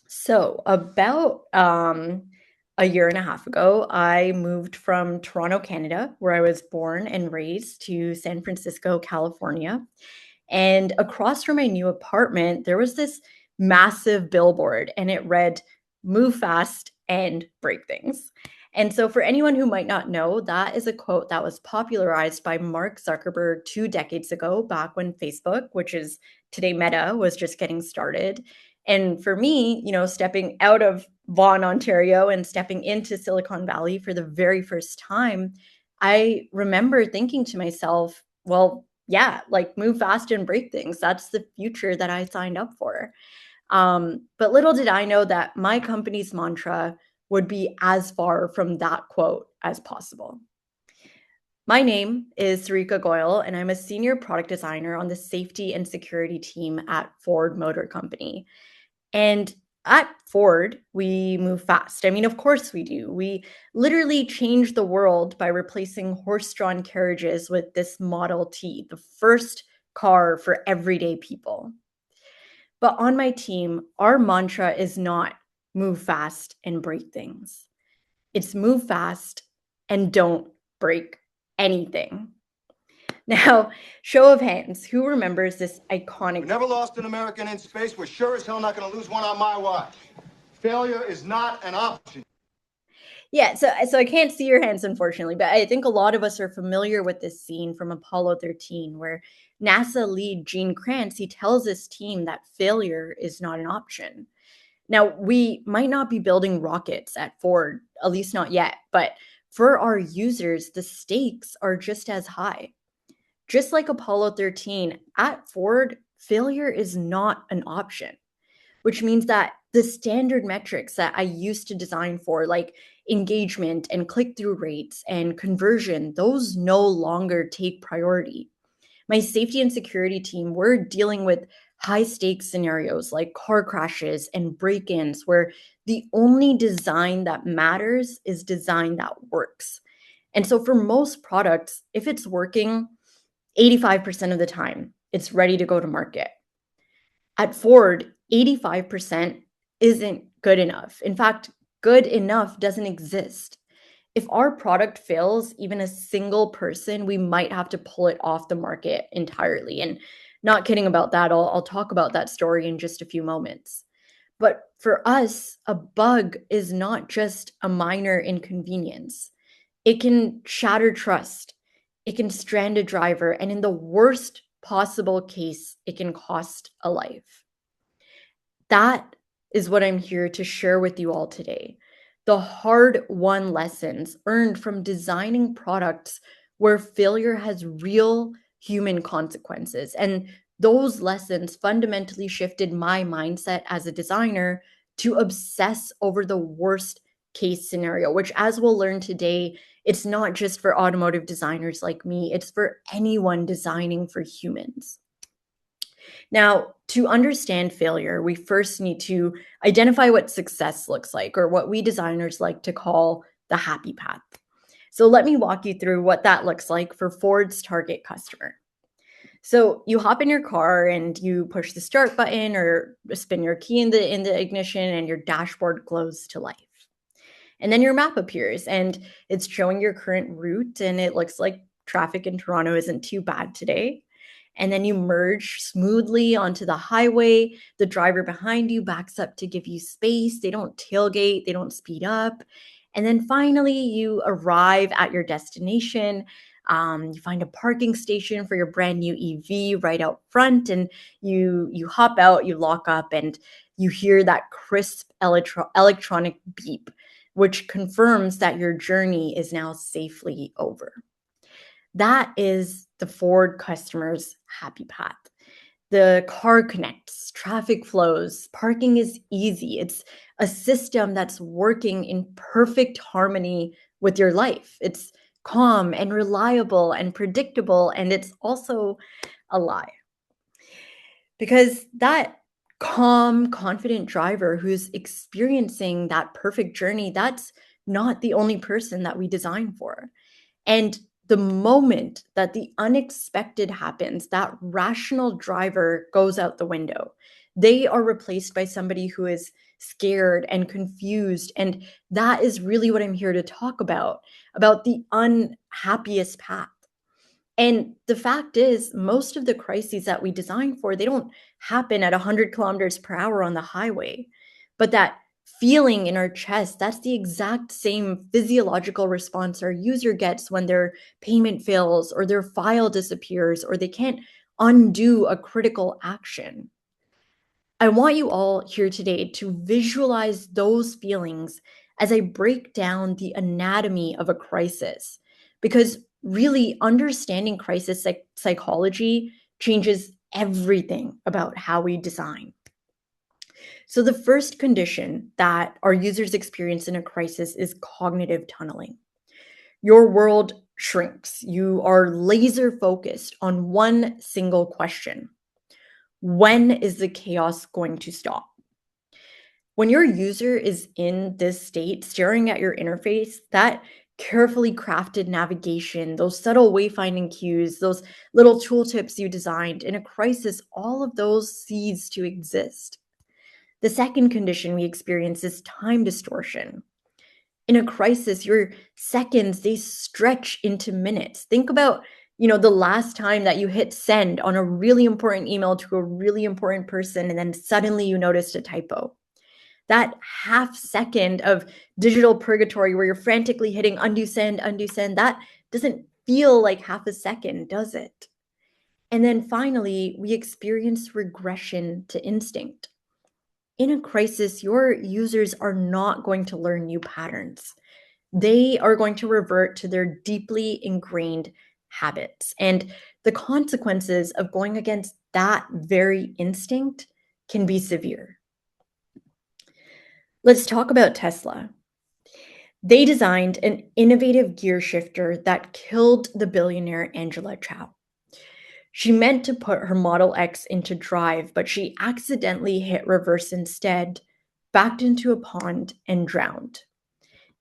So, about a year and a half ago, I moved from Toronto, Canada, where I was born and raised, to San Francisco, California. And across from my new apartment, there was this massive billboard, and it read, "Move fast and break things." And so, for anyone who might not know, that is a quote that was popularized by Mark Zuckerberg 2 decades ago, back when Facebook, which is today Meta, was just getting started. And for me, stepping out of Vaughan, Ontario, and stepping into Silicon Valley for the very first time, I remember thinking to myself, well, yeah, like move fast and break things. That's the future that I signed up for. But little did I know that my company's mantra would be as far from that quote as possible. My name is Sarika Goyle, and I'm a senior product designer on the safety and security team at Ford Motor Company. And at Ford, we move fast. I mean, of course we do. We literally change the world by replacing horse-drawn carriages with this Model T, the first car for everyday people. But on my team, our mantra is not move fast and break things. It's move fast and don't break anything. Now, show of hands, who remembers this We iconic? never lost an American in space. We're sure as hell not going to lose one on my watch. Failure is not an option. Yeah, so I can't see your hands, unfortunately, but I think a lot of us are familiar with this scene from Apollo 13, where NASA lead Gene Kranz, he tells his team that failure is not an option. Now, we might not be building rockets at Ford, at least not yet, but for our users, the stakes are just as high. Just like Apollo 13, at Ford, failure is not an option, which means that the standard metrics that I used to design for, like engagement and click through rates and conversion, those no longer take priority. My safety and security team, we're dealing with high stakes scenarios like car crashes and break ins, where the only design that matters is design that works. And so for most products, if it's working 85% of the time, it's ready to go to market. At Ford, 85% isn't good enough. In fact, good enough doesn't exist. If our product fails even a single person, we might have to pull it off the market entirely. And not kidding about that, I'll talk about that story in just a few moments. But for us, a bug is not just a minor inconvenience. It can shatter trust, it can strand a driver, and in the worst possible case, it can cost a life. That is what I'm here to share with you all today. The hard won lessons earned from designing products where failure has real human consequences. And those lessons fundamentally shifted my mindset as a designer to obsess over the worst case scenario, which, as we'll learn today, it's not just for automotive designers like me, it's for anyone designing for humans. Now, to understand failure, we first need to identify what success looks like, or what we designers like to call the happy path. So, let me walk you through what that looks like for Ford's target customer. So, you hop in your car and you push the start button or spin your key in the ignition, and your dashboard glows to life. And then your map appears and it's showing your current route, and it looks like traffic in Toronto isn't too bad today. And then you merge smoothly onto the highway. The driver behind you backs up to give you space. They don't tailgate, they don't speed up. And then finally, you arrive at your destination. You find a parking station for your brand new EV right out front, and you hop out, you lock up, and you hear that crisp electronic beep, which confirms that your journey is now safely over. That is the Ford customer's happy path. The car connects, traffic flows, parking is easy. It's a system that's working in perfect harmony with your life. It's calm and reliable and predictable, and it's also a lie. Because that calm, confident driver who's experiencing that perfect journey, that's not the only person that we design for. And the moment that the unexpected happens, that rational driver goes out the window. They are replaced by somebody who is scared and confused. And that is really what I'm here to talk about the unhappiest path. And the fact is, most of the crises that we design for, they don't happen at 100 kilometers per hour on the highway. But that feeling in our chest, that's the exact same physiological response our user gets when their payment fails or their file disappears or they can't undo a critical action. I want you all here today to visualize those feelings as I break down the anatomy of a crisis, because really understanding crisis psychology changes everything about how we design. So, the first condition that our users experience in a crisis is cognitive tunneling. Your world shrinks. You are laser focused on one single question: when is the chaos going to stop? When your user is in this state, staring at your interface, that carefully crafted navigation, those subtle wayfinding cues, those little tooltips you designed, in a crisis, all of those cease to exist. The second condition we experience is time distortion. In a crisis, your seconds, they stretch into minutes. Think about, the last time that you hit send on a really important email to a really important person, and then suddenly you noticed a typo. That half second of digital purgatory where you're frantically hitting undo send, that doesn't feel like half a second, does it? And then finally, we experience regression to instinct. In a crisis, your users are not going to learn new patterns. They are going to revert to their deeply ingrained habits. And the consequences of going against that very instinct can be severe. Let's talk about Tesla. They designed an innovative gear shifter that killed the billionaire Angela Chow. She meant to put her Model X into drive, but she accidentally hit reverse instead, backed into a pond, and drowned.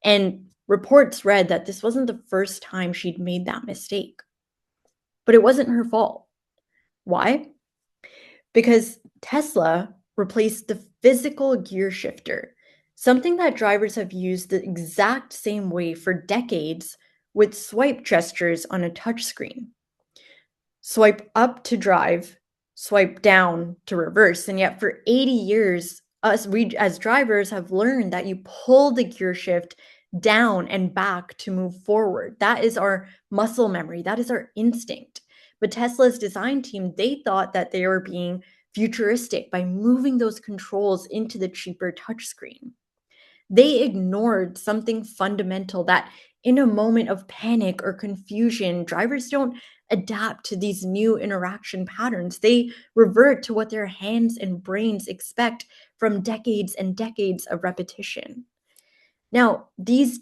And reports read that this wasn't the first time she'd made that mistake. But it wasn't her fault. Why? Because Tesla replaced the physical gear shifter, something that drivers have used the exact same way for decades, with swipe gestures on a touchscreen. Swipe up to drive, swipe down to reverse. And yet for 80 years, we as drivers have learned that you pull the gear shift down and back to move forward. That is our muscle memory. That is our instinct. But Tesla's design team, they thought that they were being futuristic by moving those controls into the cheaper touchscreen. They ignored something fundamental, that in a moment of panic or confusion, drivers don't adapt to these new interaction patterns. They revert to what their hands and brains expect from decades and decades of repetition. Now, these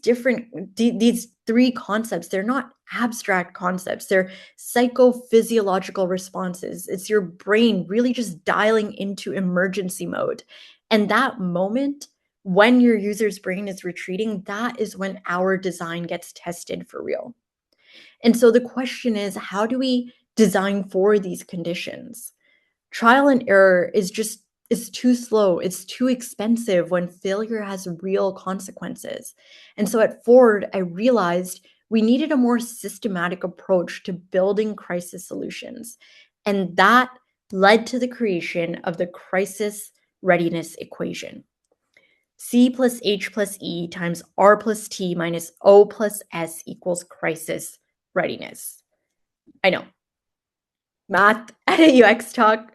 three concepts, they're not abstract concepts. They're psychophysiological responses. It's your brain really just dialing into emergency mode. And that moment when your user's brain is retreating, that is when our design gets tested for real. And so the question is, how do we design for these conditions? Trial and error is too slow. It's too expensive when failure has real consequences. And so at Ford, I realized we needed a more systematic approach to building crisis solutions. And that led to the creation of the crisis readiness equation. C plus H plus E times R plus T minus O plus S equals crisis readiness. I know. Math at a UX talk,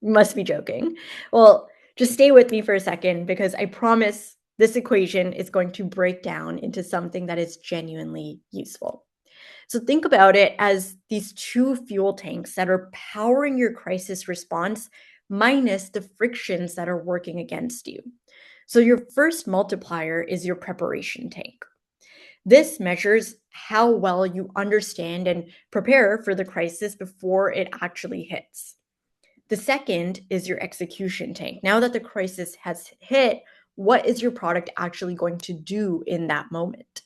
must be joking. Well, just stay with me for a second, because I promise this equation is going to break down into something that is genuinely useful. So think about it as these two fuel tanks that are powering your crisis response minus the frictions that are working against you. So your first multiplier is your preparation tank. This measures how well you understand and prepare for the crisis before it actually hits. The second is your execution tank. Now that the crisis has hit, what is your product actually going to do in that moment?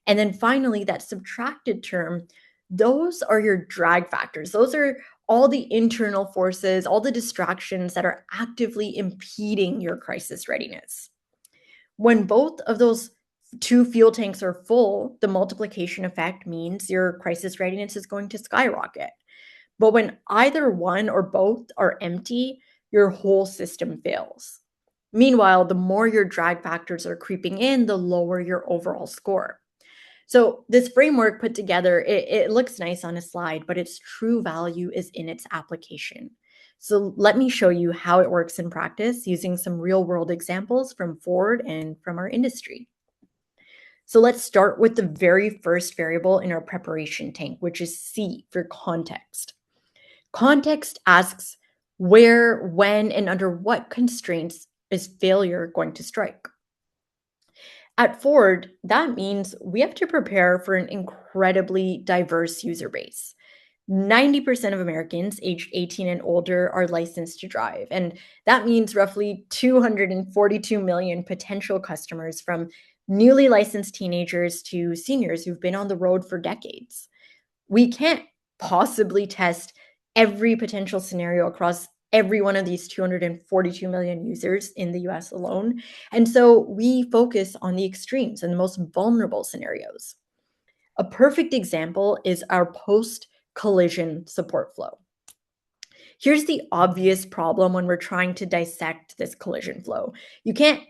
And then finally, that subtracted term, those are your drag factors. Those are all the internal forces, all the distractions that are actively impeding your crisis readiness. When both of those two fuel tanks are full, the multiplication effect means your crisis readiness is going to skyrocket. But when either one or both are empty, your whole system fails. Meanwhile, the more your drag factors are creeping in, the lower your overall score. So this framework put together, it looks nice on a slide, but its true value is in its application. So let me show you how it works in practice using some real world examples from Ford and from our industry. So let's start with the very first variable in our preparation tank, which is C for context. Context asks where, when, and under what constraints is failure going to strike. At Ford, that means we have to prepare for an incredibly diverse user base. 90% of Americans aged 18 and older are licensed to drive, and that means roughly 242 million potential customers from newly licensed teenagers to seniors who've been on the road for decades. We can't possibly test every potential scenario across every one of these 242 million users in the US alone. And so we focus on the extremes and the most vulnerable scenarios. A perfect example is our post collision support flow. Here's the obvious problem when we're trying to dissect this collision flow. You can't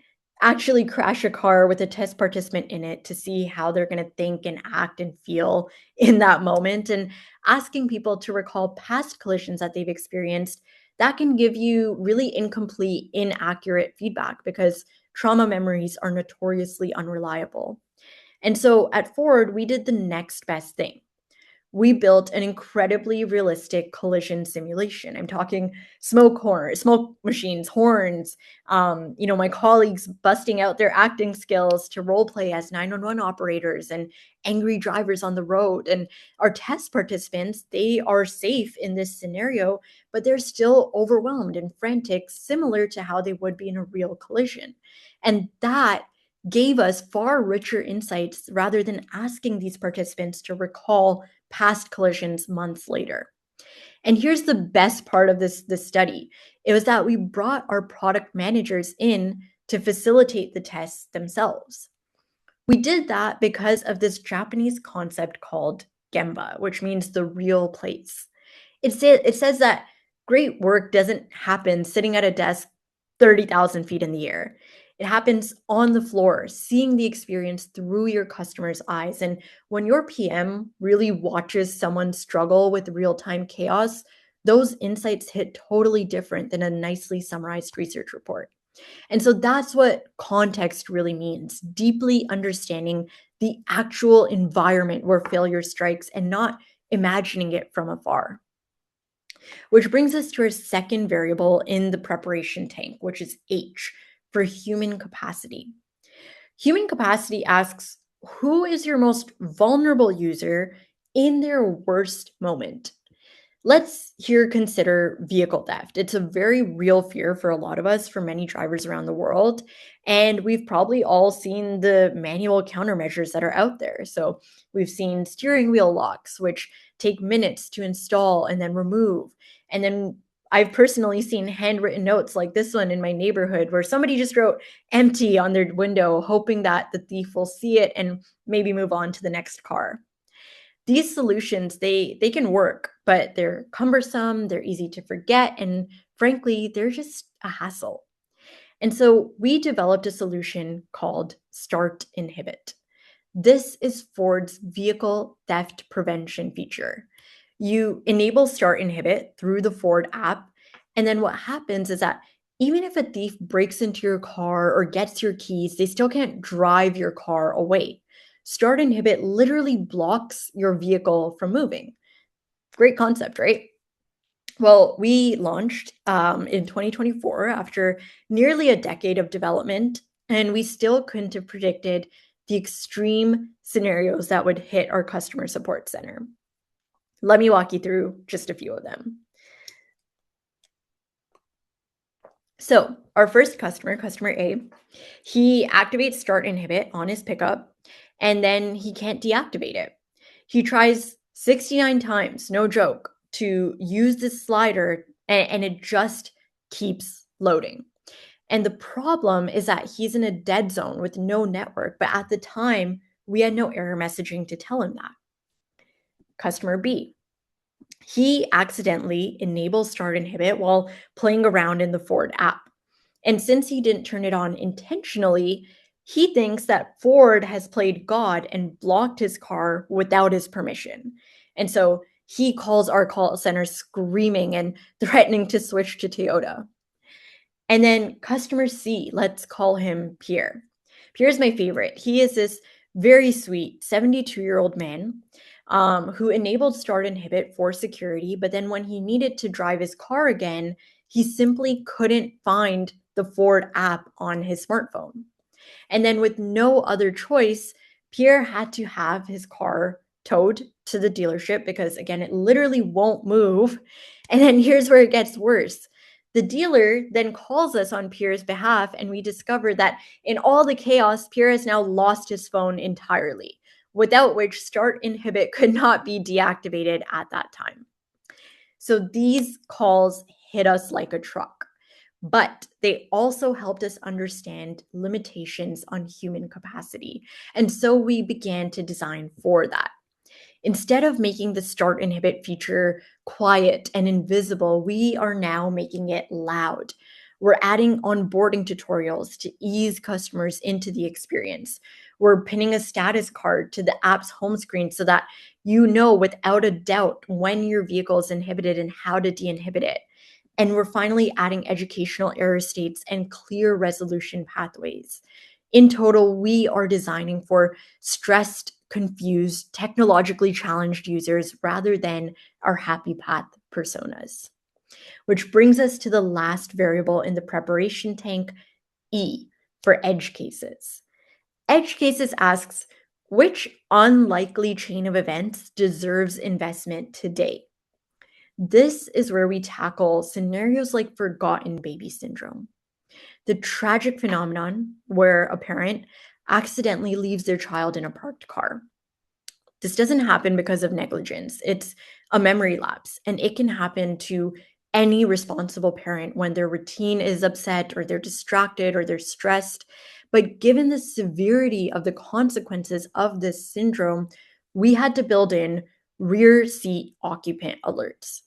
actually crash a car with a test participant in it to see how they're going to think and act and feel in that moment. And asking people to recall past collisions that they've experienced, that can give you really incomplete, inaccurate feedback because trauma memories are notoriously unreliable. And so at Ford, we did the next best thing. We built an incredibly realistic collision simulation. I'm talking smoke machines, horns, my colleagues busting out their acting skills to role play as 911 operators and angry drivers on the road. And our test participants, they are safe in this scenario, but they're still overwhelmed and frantic, similar to how they would be in a real collision. And that gave us far richer insights rather than asking these participants to recall past collisions months later. And here's the best part of this study. It was that we brought our product managers in to facilitate the tests themselves. We did that because of this Japanese concept called gemba, which means the real place. It says that great work doesn't happen sitting at a desk 30,000 feet in the air. It happens on the floor, seeing the experience through your customer's eyes. And when your PM really watches someone struggle with real-time chaos, those insights hit totally different than a nicely summarized research report. And so that's what context really means, deeply understanding the actual environment where failure strikes and not imagining it from afar. Which brings us to our second variable in the preparation tank, which is H for human capacity. Human capacity asks, who is your most vulnerable user in their worst moment? Let's here consider vehicle theft. It's a very real fear for a lot of us, for many drivers around the world. And we've probably all seen the manual countermeasures that are out there. So we've seen steering wheel locks, which take minutes to install and then remove. And then I've personally seen handwritten notes like this one in my neighborhood where somebody just wrote empty on their window, hoping that the thief will see it and maybe move on to the next car. These solutions, they can work, but they're cumbersome, they're easy to forget, and frankly, they're just a hassle. And so we developed a solution called Start Inhibit. This is Ford's vehicle theft prevention feature. You enable Start Inhibit through the Ford app, and then what happens is that even if a thief breaks into your car or gets your keys, they still can't drive your car away. Start Inhibit literally blocks your vehicle from moving. Great concept, right? Well, we launched in 2024 after nearly a decade of development, and we still couldn't have predicted the extreme scenarios that would hit our customer support center. Let me walk you through just a few of them. So our first customer, customer A, he activates Start Inhibit on his pickup, and then he can't deactivate it. He tries 69 times, no joke, to use this slider, and it just keeps loading. And the problem is that he's in a dead zone with no network, but at the time, we had no error messaging to tell him that. Customer B, he accidentally enables Start Inhibit while playing around in the Ford app. And since he didn't turn it on intentionally, he thinks that Ford has played God and blocked his car without his permission. And so he calls our call center screaming and threatening to switch to Toyota. And then customer C, let's call him Pierre. Pierre's my favorite. He is this very sweet 72-year-old man who enabled Start Inhibit for security, but then when he needed to drive his car again, he simply couldn't find the Ford app on his smartphone. And then with no other choice, Pierre had to have his car towed to the dealership because, again, it literally won't move. And then here's where it gets worse. The dealer then calls us on Pierre's behalf, and we discover that in all the chaos, Pierre has now lost his phone entirely, without which Start Inhibit could not be deactivated at that time. So these calls hit us like a truck, but they also helped us understand limitations on human capacity. And so we began to design for that. Instead of making the Start Inhibit feature quiet and invisible, we are now making it loud. We're adding onboarding tutorials to ease customers into the experience. We're pinning a status card to the app's home screen so that you know without a doubt when your vehicle is inhibited and how to de-inhibit it. And we're finally adding educational error states and clear resolution pathways. In total, we are designing for stressed, confused, technologically challenged users rather than our happy path personas. Which brings us to the last variable in the preparation tank, E, for edge cases. Edge cases asks, which unlikely chain of events deserves investment today? This is where we tackle scenarios like forgotten baby syndrome, the tragic phenomenon where a parent accidentally leaves their child in a parked car. This doesn't happen because of negligence. It's a memory lapse, and it can happen to any responsible parent when their routine is upset or they're distracted or they're stressed. But given the severity of the consequences of this syndrome, we had to build in rear seat occupant alerts.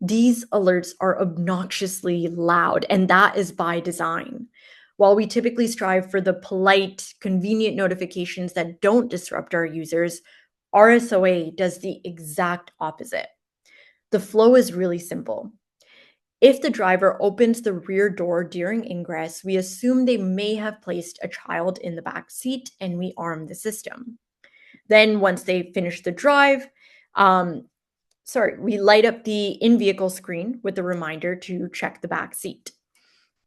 These alerts are obnoxiously loud, and that is by design. While we typically strive for the polite, convenient notifications that don't disrupt our users, RSOA does the exact opposite. The flow is really simple. If the driver opens the rear door during ingress, we assume they may have placed a child in the back seat, and we arm the system. Then once they finish the drive, we light up the in-vehicle screen with a reminder to check the back seat.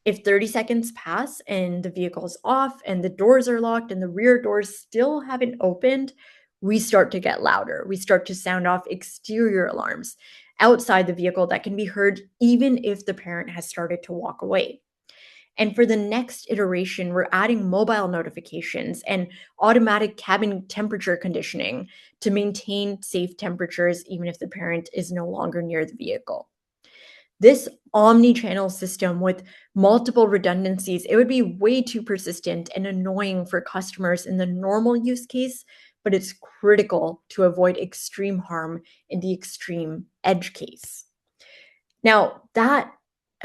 If 30 seconds pass and the vehicle is off and the doors are locked and the rear doors still haven't opened, we start to get louder. We start to sound off exterior alarms outside the vehicle that can be heard even if the parent has started to walk away. And for the next iteration, we're adding mobile notifications and automatic cabin temperature conditioning to maintain safe temperatures even if the parent is no longer near the vehicle. This omni-channel system with multiple redundancies, it would be way too persistent and annoying for customers in the normal use case, but it's critical to avoid extreme harm in the extreme edge case. Now, that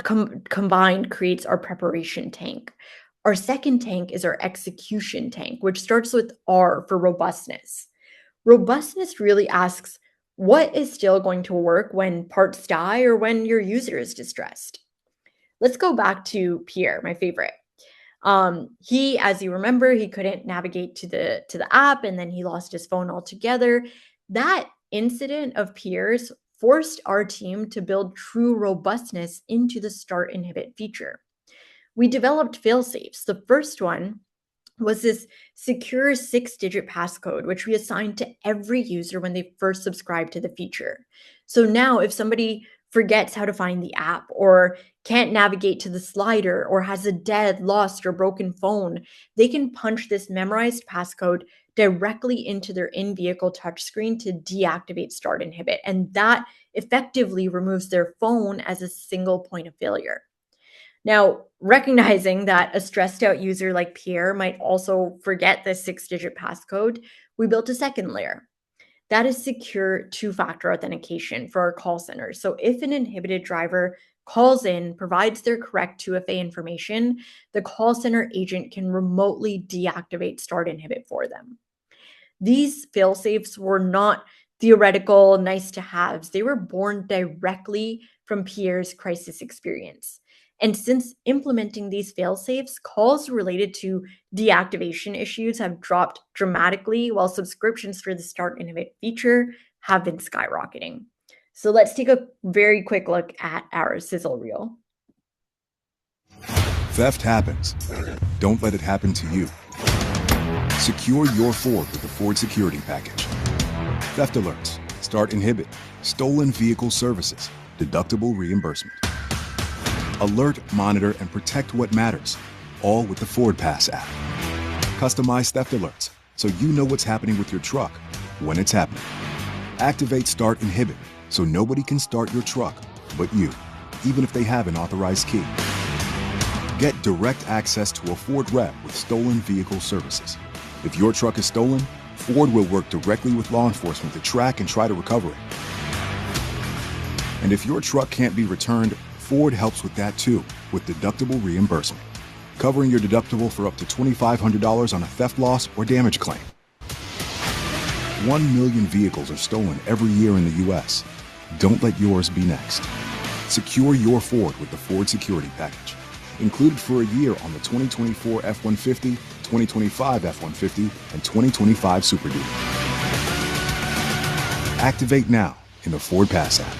combined creates our preparation tank. Our second tank is our execution tank, which starts with R for robustness. Robustness really asks, what is still going to work when parts die or when your user is distressed? Let's go back to Pierre, my favorite. He, as you remember, he couldn't navigate to the app, and then he lost his phone altogether. That incident of Pierre's forced our team to build true robustness into the Start Inhibit feature. We developed fail-safes. The first one was this secure 6-digit passcode, which we assigned to every user when they first subscribed to the feature. So now if somebody forgets how to find the app or can't navigate to the slider or has a dead, lost, or broken phone, they can punch this memorized passcode directly into their in-vehicle touchscreen to deactivate start inhibit. And that effectively removes their phone as a single point of failure. Now, recognizing that a stressed out user like Pierre might also forget the 6-digit passcode, we built a second layer. That is secure two-factor authentication for our call centers. So if an inhibited driver calls in, provides their correct 2FA information, the call center agent can remotely deactivate start inhibit for them. These fail-safes were not theoretical nice to haves. They were born directly from Pierre's crisis experience. And since implementing these fail-safes, calls related to deactivation issues have dropped dramatically, while subscriptions for the Start Inhibit feature have been skyrocketing. So let's take a very quick look at our sizzle reel. Theft happens. Don't let it happen to you. Secure your Ford with the Ford Security Package. Theft alerts, Start Inhibit, stolen vehicle services, deductible reimbursement. Alert, monitor, and protect what matters, all with the Ford Pass app. Customize theft alerts so you know what's happening with your truck when it's happening. Activate Start Inhibit so nobody can start your truck but you, even if they have an authorized key. Get direct access to a Ford rep with stolen vehicle services. If your truck is stolen, Ford will work directly with law enforcement to track and try to recover it. And if your truck can't be returned, Ford helps with that too, with deductible reimbursement, covering your deductible for up to $2,500 on a theft loss or damage claim. 1 million vehicles are stolen every year in the U.S. Don't let yours be next. Secure your Ford with the Ford Security Package. Included for a year on the 2024 F-150, 2025 F-150, and 2025 Super Duty. Activate now in the Ford Pass app.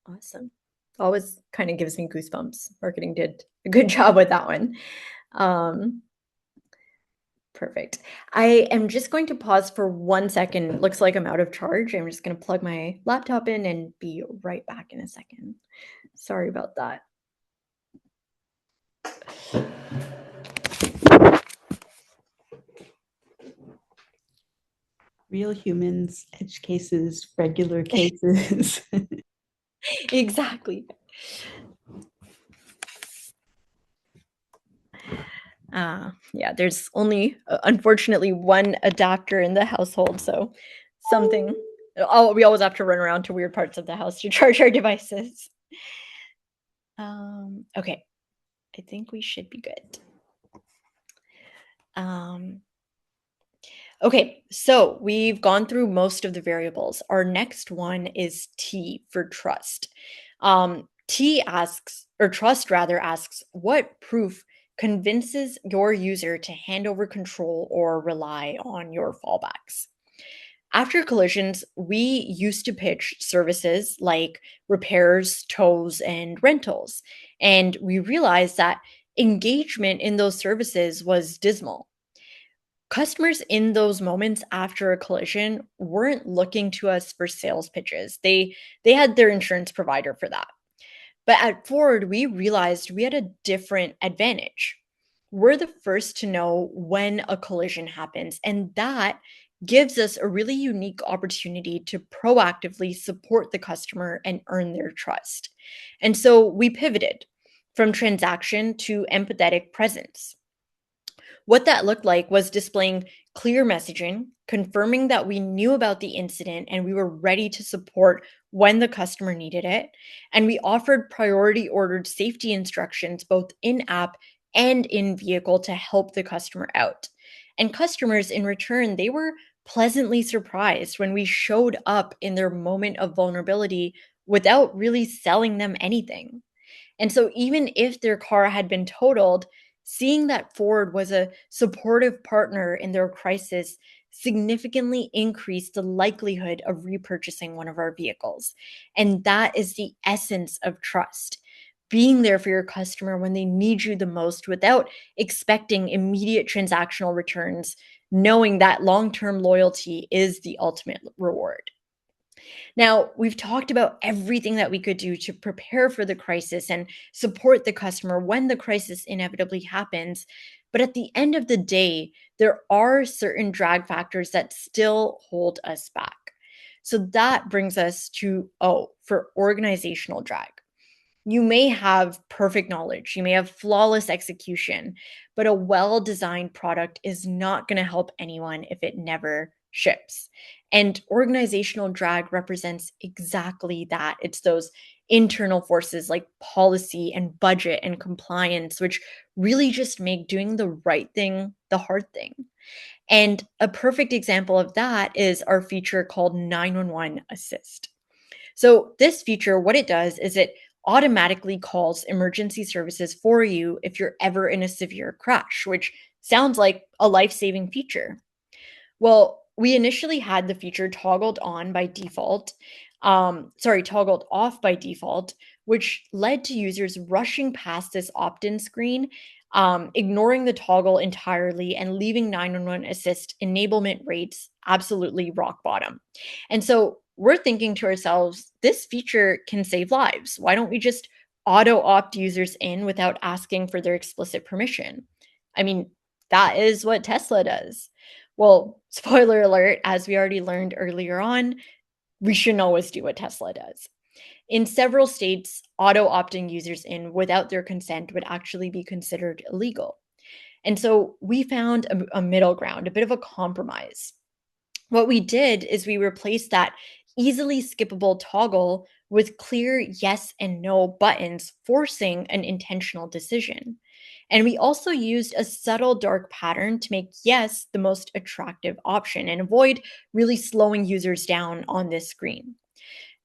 Awesome. Always kind of gives me goosebumps. Marketing did a good job with that one. Perfect. I am just going to pause for 1 second. Looks like I'm out of charge. I'm just going to plug my laptop in and be right back in a second. Sorry about that. Real humans, edge cases, regular cases. Exactly. Yeah, there's only, unfortunately, one adapter in the household, so something. Oh, we always have to run around to weird parts of the house to charge our devices. Okay, I think we should be good. Okay, so we've gone through most of the variables. Our next one is T for trust. T asks, or trust rather asks, what proof convinces your user to hand over control or rely on your fallbacks? After collisions, we used to pitch services like repairs, tows, and rentals. And we realized that engagement in those services was dismal. Customers in those moments after a collision weren't looking to us for sales pitches. They had their insurance provider for that. But at Ford, we realized we had a different advantage. We're the first to know when a collision happens, and that gives us a really unique opportunity to proactively support the customer and earn their trust. And so we pivoted from transaction to empathetic presence. What that looked like was displaying clear messaging, confirming that we knew about the incident and we were ready to support when the customer needed it. And we offered priority ordered safety instructions both in app and in vehicle to help the customer out. And customers in return, they were pleasantly surprised when we showed up in their moment of vulnerability without really selling them anything. And so even if their car had been totaled, seeing that Ford was a supportive partner in their crisis significantly increased the likelihood of repurchasing one of our vehicles. And that is the essence of trust. Being there for your customer when they need you the most without expecting immediate transactional returns, knowing that long-term loyalty is the ultimate reward. Now, we've talked about everything that we could do to prepare for the crisis and support the customer when the crisis inevitably happens. But at the end of the day, there are certain drag factors that still hold us back. So that brings us to O for organizational drag. You may have perfect knowledge, you may have flawless execution, but a well designed product is not going to help anyone if it never ships. And organizational drag represents exactly that. It's those internal forces like policy and budget and compliance, which really just make doing the right thing the hard thing. And a perfect example of that is our feature called 911 Assist. So, this feature, what it does is it automatically calls emergency services for you if you're ever in a severe crash, which sounds like a life saving feature. Well, we initially had the feature toggled on by default, toggled off by default, which led to users rushing past this opt in screen, ignoring the toggle entirely, and leaving 911 Assist enablement rates absolutely rock bottom. And so we're thinking to ourselves, this feature can save lives. Why don't we just auto opt users in without asking for their explicit permission? I mean, that is what Tesla does. Well, spoiler alert, as we already learned earlier on, we shouldn't always do what Tesla does. In several states, auto opting users in without their consent would actually be considered illegal. And so we found a middle ground, a bit of a compromise. What we did is we replaced that easily skippable toggle with clear yes and no buttons, forcing an intentional decision. And we also used a subtle dark pattern to make yes the most attractive option and avoid really slowing users down on this screen.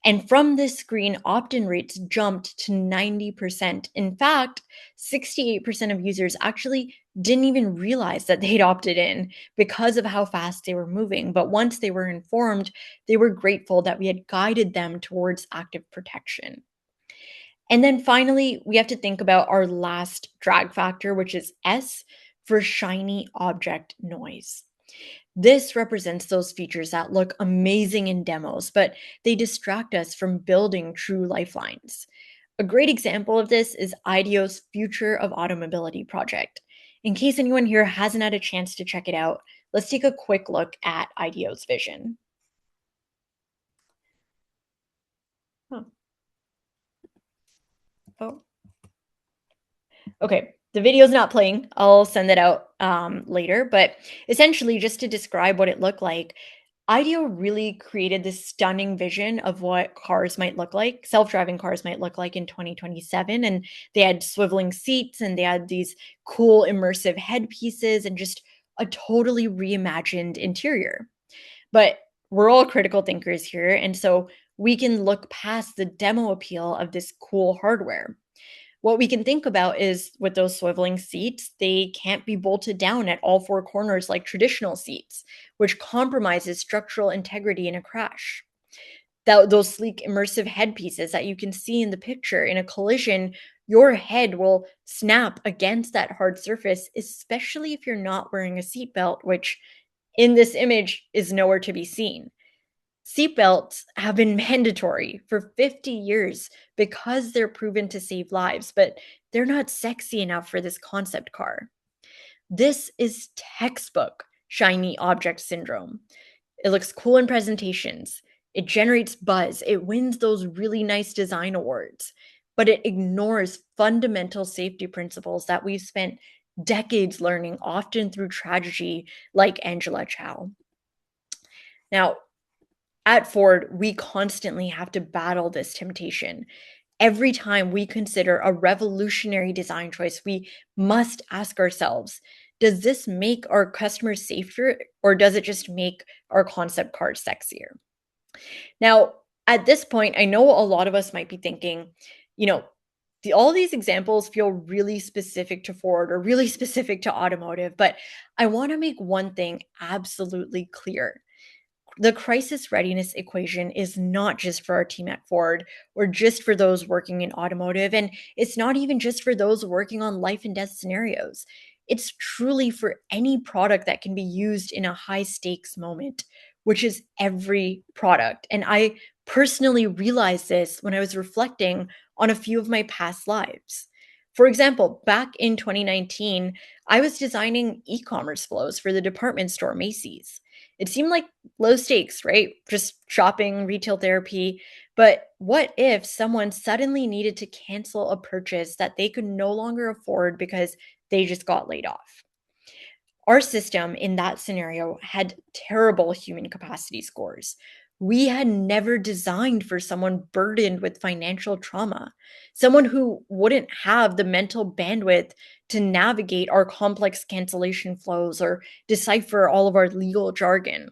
And from this screen, opt in rates jumped to 90%. In fact, 68% of users actually didn't even realize that they'd opted in because of how fast they were moving. But once they were informed, they were grateful that we had guided them towards active protection. And then finally, we have to think about our last drag factor, which is S for shiny object noise. This represents those features that look amazing in demos, but they distract us from building true lifelines. A great example of this is IDEO's Future of Automobility project. In case anyone here hasn't had a chance to check it out, let's take a quick look at IDEO's vision. Huh. Oh. Okay, the video's not playing. I'll send it out later, but essentially, just to describe what it looked like, IDEO really created this stunning vision of what cars might look like, self-driving cars might look like in 2027. And they had swiveling seats and they had these cool immersive headpieces and just a totally reimagined interior. But we're all critical thinkers here. And so we can look past the demo appeal of this cool hardware. What we can think about is with those swiveling seats, they can't be bolted down at all four corners like traditional seats, which compromises structural integrity in a crash. Those sleek immersive headpieces that you can see in the picture in a collision, your head will snap against that hard surface, especially if you're not wearing a seatbelt, which in this image is nowhere to be seen. Seatbelts have been mandatory for 50 years because they're proven to save lives, but they're not sexy enough for this concept car. This is textbook shiny object syndrome. It looks cool in presentations, it generates buzz, it wins those really nice design awards, but it ignores fundamental safety principles that we've spent decades learning, often through tragedy like Angela Chow. Now, at Ford, we constantly have to battle this temptation. Every time we consider a revolutionary design choice, we must ask ourselves, does this make our customers safer or does it just make our concept cars sexier? Now, at this point, I know a lot of us might be thinking, you know, all these examples feel really specific to Ford or really specific to automotive, but I want to make one thing absolutely clear. The crisis readiness equation is not just for our team at Ford or just for those working in automotive, and it's not even just for those working on life and death scenarios. It's truly for any product that can be used in a high stakes moment. which is every product. And I personally realized this when I was reflecting on a few of my past lives. For example, back in 2019, I was designing e commerce flows for the department store Macy's. It seemed like low stakes, right? Just shopping, retail therapy. But what if someone suddenly needed to cancel a purchase that they could no longer afford because they just got laid off? Our system in that scenario had terrible human capacity scores. We had never designed for someone burdened with financial trauma, someone who wouldn't have the mental bandwidth to navigate our complex cancellation flows or decipher all of our legal jargon.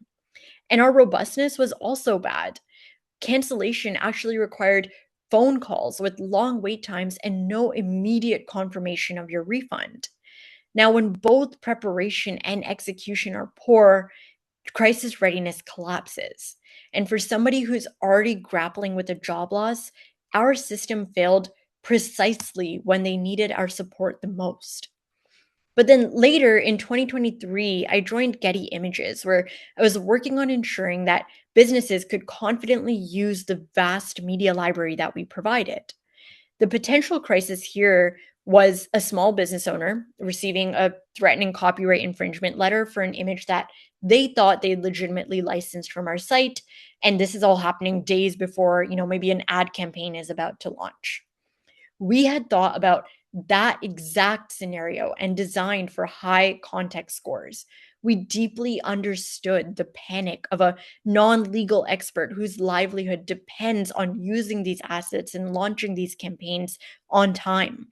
And our robustness was also bad. Cancellation actually required phone calls with long wait times and no immediate confirmation of your refund. Now, when both preparation and execution are poor, crisis readiness collapses. And for somebody who's already grappling with a job loss, our system failed precisely when they needed our support the most. But then later in 2023, I joined Getty Images, where I was working on ensuring that businesses could confidently use the vast media library that we provided. The potential crisis here was a small business owner receiving a threatening copyright infringement letter for an image that they thought they legitimately licensed from our site. And this is all happening days before, maybe an ad campaign is about to launch. We had thought about that exact scenario and designed for high context scores. We deeply understood the panic of a non legal expert whose livelihood depends on using these assets and launching these campaigns on time.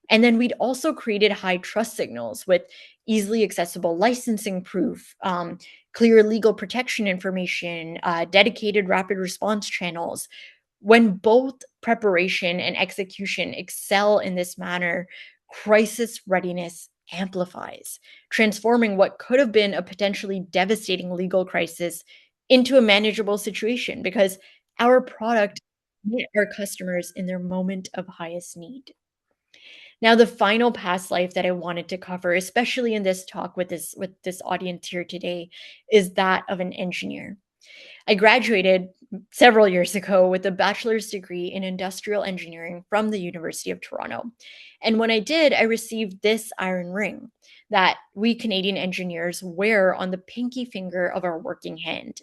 And then we'd also created high trust signals with easily accessible licensing proof, clear legal protection information, dedicated rapid response channels. When both preparation and execution excel in this manner, crisis readiness amplifies, transforming what could have been a potentially devastating legal crisis into a manageable situation because our product met our customers in their moment of highest need. Now, the final past life that I wanted to cover, especially in this talk with this audience here today, is that of an engineer. I graduated several years ago with a bachelor's degree in industrial engineering from the University of Toronto. And when I did, I received this iron ring that we Canadian engineers wear on the pinky finger of our working hand.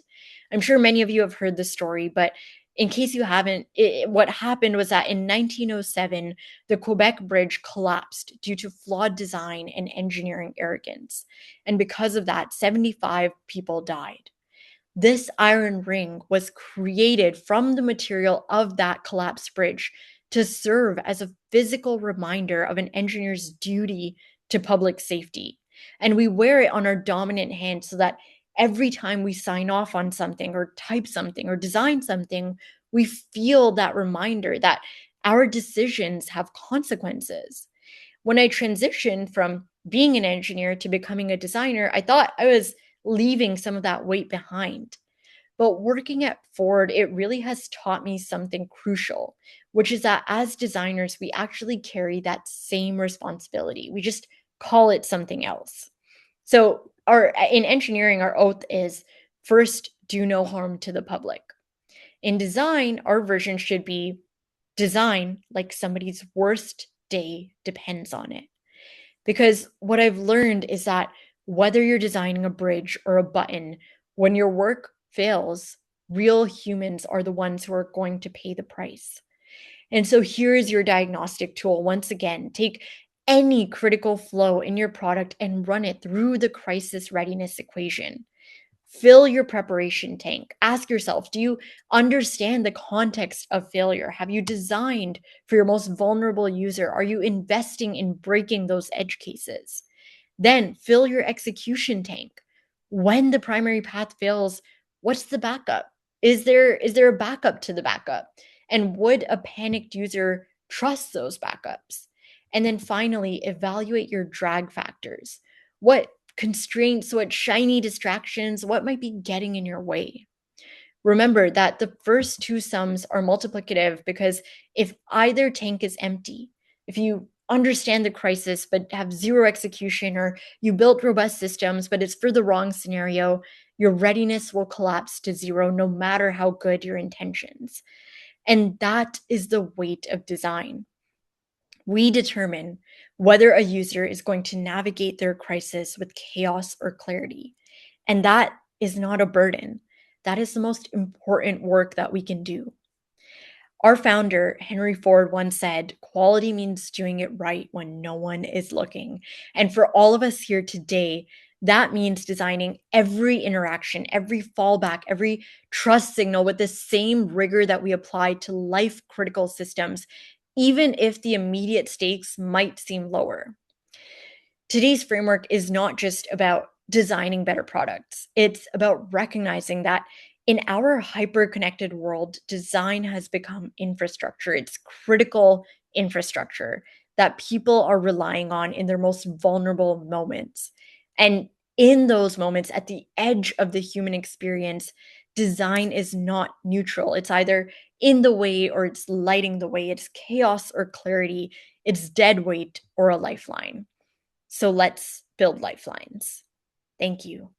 I'm sure many of you have heard the story, but in case you haven't, what happened was that in 1907, the Quebec Bridge collapsed due to flawed design and engineering arrogance. And because of that, 75 people died. This iron ring was created from the material of that collapsed bridge to serve as a physical reminder of an engineer's duty to public safety. And we wear it on our dominant hand so that every time we sign off on something or type something or design something, we feel that reminder that our decisions have consequences. When I transitioned from being an engineer to becoming a designer, I thought I was leaving some of that weight behind. But working at Ford, it really has taught me something crucial, which is that as designers, we actually carry that same responsibility. We just call it something else. So, our in engineering, our oath is first, do no harm to the public. In design, our version should be design like somebody's worst day depends on it. Because what I've learned is that whether you're designing a bridge or a button, when your work fails, real humans are the ones who are going to pay the price. And so here's your diagnostic tool. Once again, take any critical flow in your product and run it through the crisis readiness equation. Fill your preparation tank. Ask yourself, do you understand the context of failure? Have you designed for your most vulnerable user? Are you investing in breaking those edge cases? Then fill your execution tank. When the primary path fails, what's the backup? Is there a backup to the backup? And would a panicked user trust those backups? And then finally, evaluate your drag factors. What constraints, what shiny distractions, what might be getting in your way? Remember that the first two sums are multiplicative because if either tank is empty, if you understand the crisis but have zero execution, or you built robust systems but it's for the wrong scenario, your readiness will collapse to zero no matter how good your intentions. And that is the weight of design. We determine whether a user is going to navigate their crisis with chaos or clarity. And that is not a burden. That is the most important work that we can do. Our founder, Henry Ford, once said, "Quality means doing it right when no one is looking." And for all of us here today, that means designing every interaction, every fallback, every trust signal with the same rigor that we apply to life critical systems, even if the immediate stakes might seem lower. Today's framework is not just about designing better products, it's about recognizing that in our hyper connected world, design has become infrastructure. It's critical infrastructure that people are relying on in their most vulnerable moments. And in those moments, at the edge of the human experience, design is not neutral. It's either in the way or it's lighting the way. It's chaos or clarity. It's dead weight or a lifeline. So let's build lifelines. Thank you.